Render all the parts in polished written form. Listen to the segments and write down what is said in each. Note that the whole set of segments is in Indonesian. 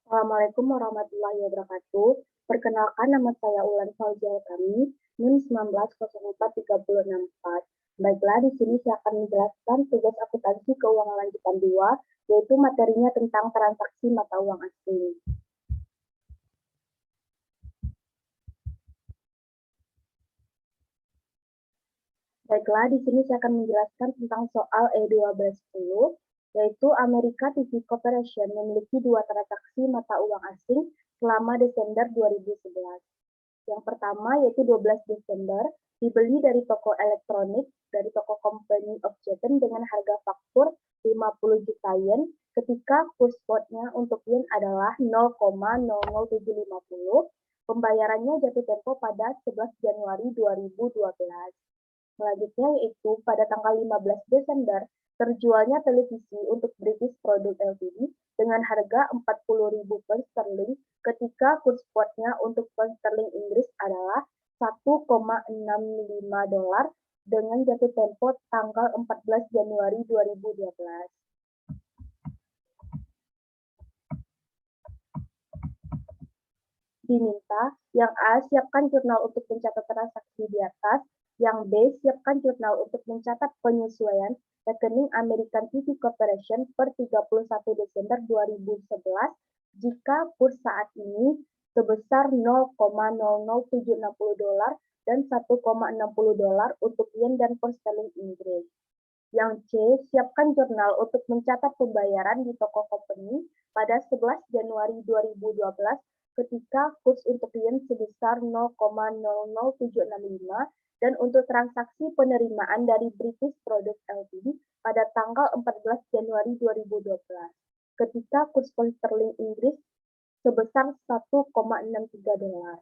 Assalamualaikum warahmatullahi wabarakatuh. Perkenalkan, nama saya Ulan Fauzia Kami, NIM 19043064. Baiklah, di sini saya akan menjelaskan tugas akuntansi keuangan lanjutan 2, yaitu materinya tentang transaksi mata uang asing. Baiklah, di sini saya akan menjelaskan tentang soal E1210, yaitu Amerika TV Corporation memiliki dua transaksi mata uang asing selama Desember 2011. Yang pertama yaitu 12 Desember, dibeli dari toko elektronik dari toko Company of Japan dengan harga faktur 50 juta yen ketika kurs spotnya untuk yen adalah 0,00750. Pembayarannya jatuh tempo pada 11 Januari 2012. Selanjutnya yaitu pada tanggal 15 Desember, terjualnya televisi untuk British Product Ltd dengan harga 40.000 pound sterling ketika kurs spotnya untuk pound sterling Inggris adalah 1,65 dolar dengan jatuh tempo tanggal 14 Januari 2012. Diminta, yang A, siapkan jurnal untuk mencatat transaksi di atas, yang B, siapkan jurnal untuk mencatat penyesuaian rekening American TV Corporation per 31 Desember 2011 jika kurs saat ini sebesar 0,00760 dolar dan 1,60 dolar untuk yen dan pound sterling Inggris. Yang C, siapkan jurnal untuk mencatat pembayaran di toko company pada 11 Januari 2012 ketika kurs untuk yen sebesar 0,00765 dan untuk transaksi penerimaan dari British Product Ltd pada tanggal 14 Januari 2012 ketika kurs pound sterling Inggris sebesar 1,63 dolar.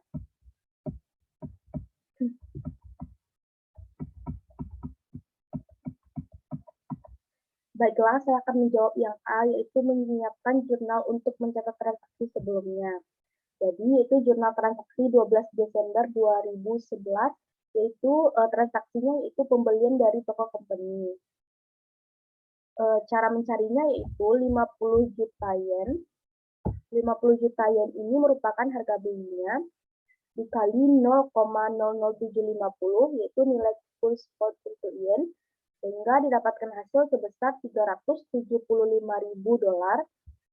Baiklah, saya akan menjawab yang A, yaitu menyiapkan jurnal untuk mencatat transaksi sebelumnya. Jadi, yaitu jurnal transaksi 12 Desember 2011, yaitu transaksinya yaitu pembelian dari toko company. Cara mencarinya yaitu 50 juta yen. 50 juta yen ini merupakan harga belinya dikali 0,00750, yaitu nilai kurs spot untuk yen, sehingga didapatkan hasil sebesar 375.000 dolar.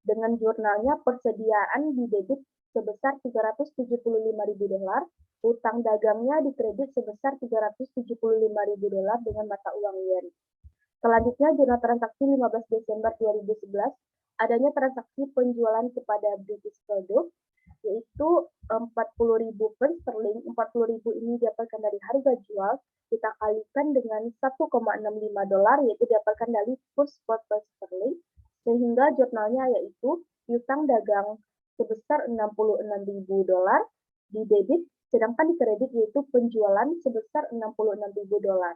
Dengan jurnalnya persediaan di debit sebesar 375.000 dolar, hutang dagangnya dikredit sebesar 375.000 dolar dengan mata uang yen. Selanjutnya, jurnal transaksi 15 Desember 2011, adanya transaksi penjualan kepada British Product, yaitu 40.000 pound sterling. 40.000 ini didapatkan dari harga jual, kita kalikan dengan 1,65 dolar, yaitu didapatkan dari kurs spot pound sterling, sehingga jurnalnya yaitu piutang dagang sebesar 66.000 dolar di debit, sedangkan di kredit yaitu penjualan sebesar 66.000 dolar.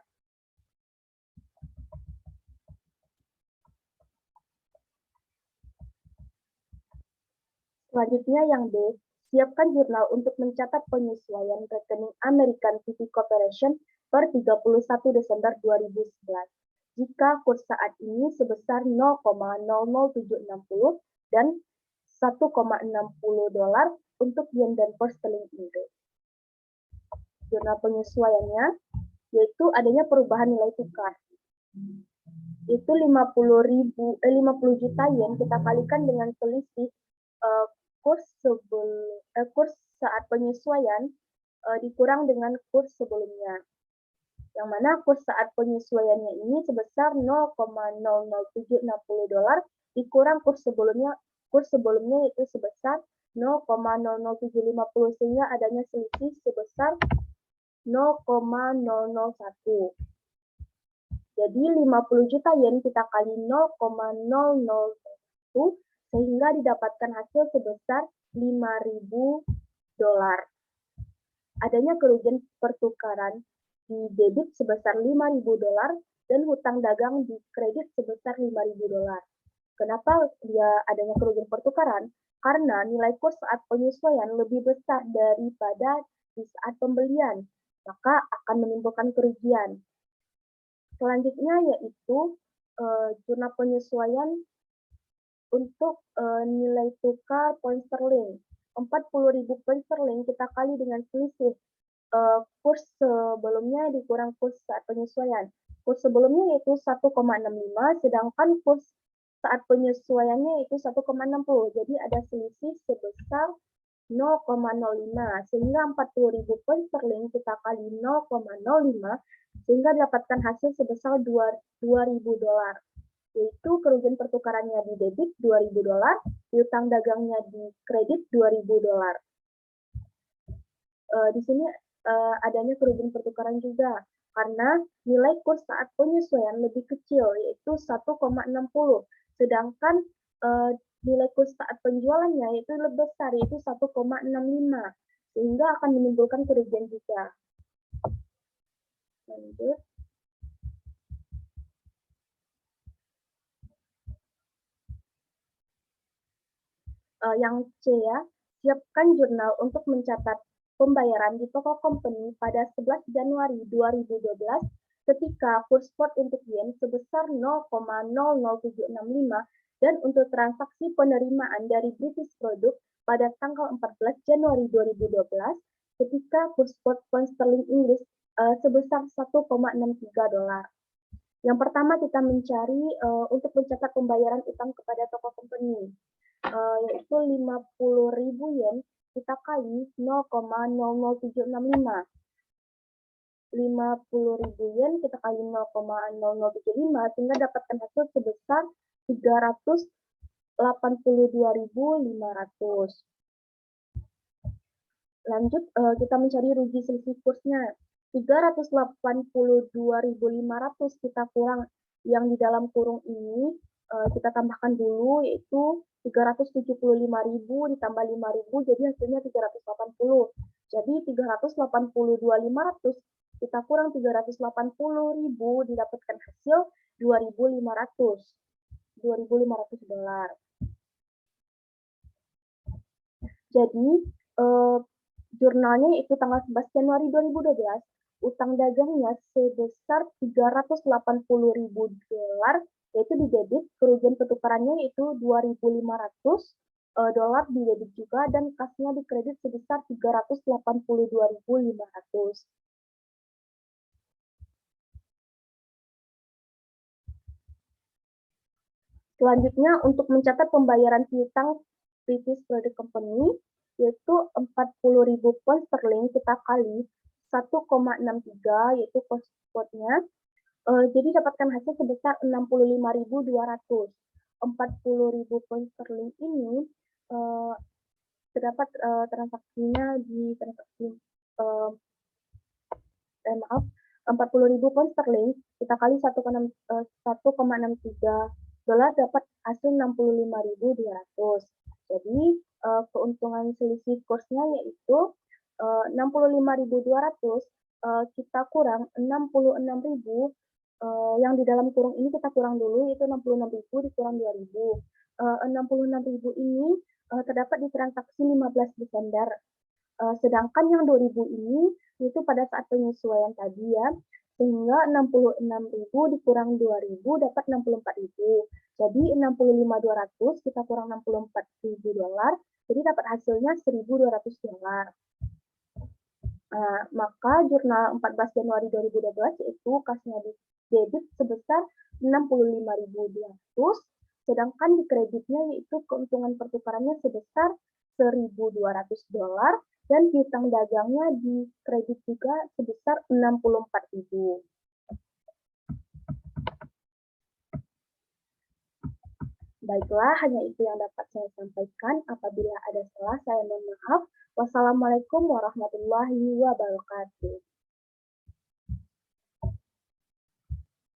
Selanjutnya yang B, siapkan jurnal untuk mencatat penyesuaian rekening American TV Corporation per 31 Desember 2011. Jika kurs saat ini sebesar 0,00760 dan 1,60 dolar untuk yen dan pound sterling Inggris. Jurnal penyesuaiannya yaitu adanya perubahan nilai tukar. Itu 50 juta yen kita kalikan dengan selisih kurs saat penyesuaian dikurang dengan kurs sebelumnya. Yang mana kurs saat penyesuaiannya ini sebesar 0,00760 dolar dikurang kurs sebelumnya yaitu sebesar 0,00750, sehingga adanya selisih sebesar 0,001. Jadi 50 juta yen kita kali 0,001 sehingga didapatkan hasil sebesar 5.000 dolar. Adanya kerugian pertukaran di debit sebesar 5.000 dolar dan hutang dagang di kredit sebesar 5.000 dolar. Kenapa dia adanya kerugian pertukaran? Karena nilai kurs saat penyesuaian lebih besar daripada di saat pembelian, maka akan menimbulkan kerugian. Selanjutnya yaitu jurnal penyesuaian untuk nilai tukar pound sterling. 40.000 pound sterling kita kali dengan selisih kurs sebelumnya dikurang kurs saat penyesuaian. Kurs sebelumnya yaitu 1,65, sedangkan kurs saat penyesuaiannya itu 1,60. Jadi ada selisih sebesar 0,05, sehingga 40.000 pound sterling kita kali 0,05, sehingga dapatkan hasil sebesar 2.000 dolar. Yaitu kerugian pertukarannya di debit 2.000 dolar, piutang dagangnya di kredit 2.000 dolar. Di sini adanya kerugian pertukaran juga, karena nilai kurs saat penyesuaian lebih kecil, yaitu 1,60, sedangkan nilai kurs saat penjualannya yaitu lebih besar, yaitu 1,65, sehingga akan menimbulkan kerugian juga. Lanjut. Yang C ya, siapkan jurnal untuk mencatat pembayaran di toko company pada 11 Januari 2012 ketika kurs spot untuk yen sebesar 0,00765 dan untuk transaksi penerimaan dari British Product pada tanggal 14 Januari 2012 ketika kurs spot pound sterling Inggris sebesar 1,63 dolar. Yang pertama kita mencari untuk mencatat pembayaran utang kepada toko company, yaitu 50.000 yen kita kali 0,00765. 50.000 yen kita kali 0,0075 sehingga dapatkan hasil sebesar 382.500. Lanjut, kita mencari rugi selisih kursnya. 382.500 kita kurang yang di dalam kurung ini, kita tambahkan dulu, yaitu 375.000 ditambah 5.000, jadi hasilnya 380. Jadi 382.500 kita kurang 380.000 didapatkan hasil 2.500 dolar. Jadi jurnalnya itu tanggal 11 Januari 2012, utang dagangnya sebesar 380.000 dolar, yaitu di debit, kerugian pertukarannya itu 2.500 dolar di debit juga, dan kasnya di kredit sebesar 382.500. Selanjutnya, untuk mencatat pembayaran piutang British Product Company, yaitu 40.000 pound sterling kita kali 1,63, yaitu cost spotnya. Jadi dapatkan hasil sebesar 65.200. 40.000 pound sterling ini terdapat transaksinya di transaksi 40.000 pound sterling kita kali 1,63 dolar dapat hasil 65.200. Jadi keuntungan selisih kursnya yaitu 65.200 kita kurang 66.000, yang di dalam kurung ini kita kurang dulu, yaitu 66.000 dikurang 2.000. 66.000 ini terdapat di transaksi 15 Desember. Sedangkan yang 2.000 ini itu pada saat penyesuaian tadi ya, sehingga 66.000 dikurang 2.000 dapat 64.000. Jadi 65.200 kita kurang 64.000 dolar, jadi dapat hasilnya 1.200 dolar. Maka jurnal 14 Januari 2012 yaitu kasnya di debit sebesar 65.200, sedangkan di kreditnya yaitu keuntungan pertukarannya sebesar 1.200 dolar, dan piutang dagangnya di kredit juga sebesar 64.000. Baiklah, hanya itu yang dapat saya sampaikan. Apabila ada salah, saya mohon maaf. Wassalamualaikum warahmatullahi wabarakatuh.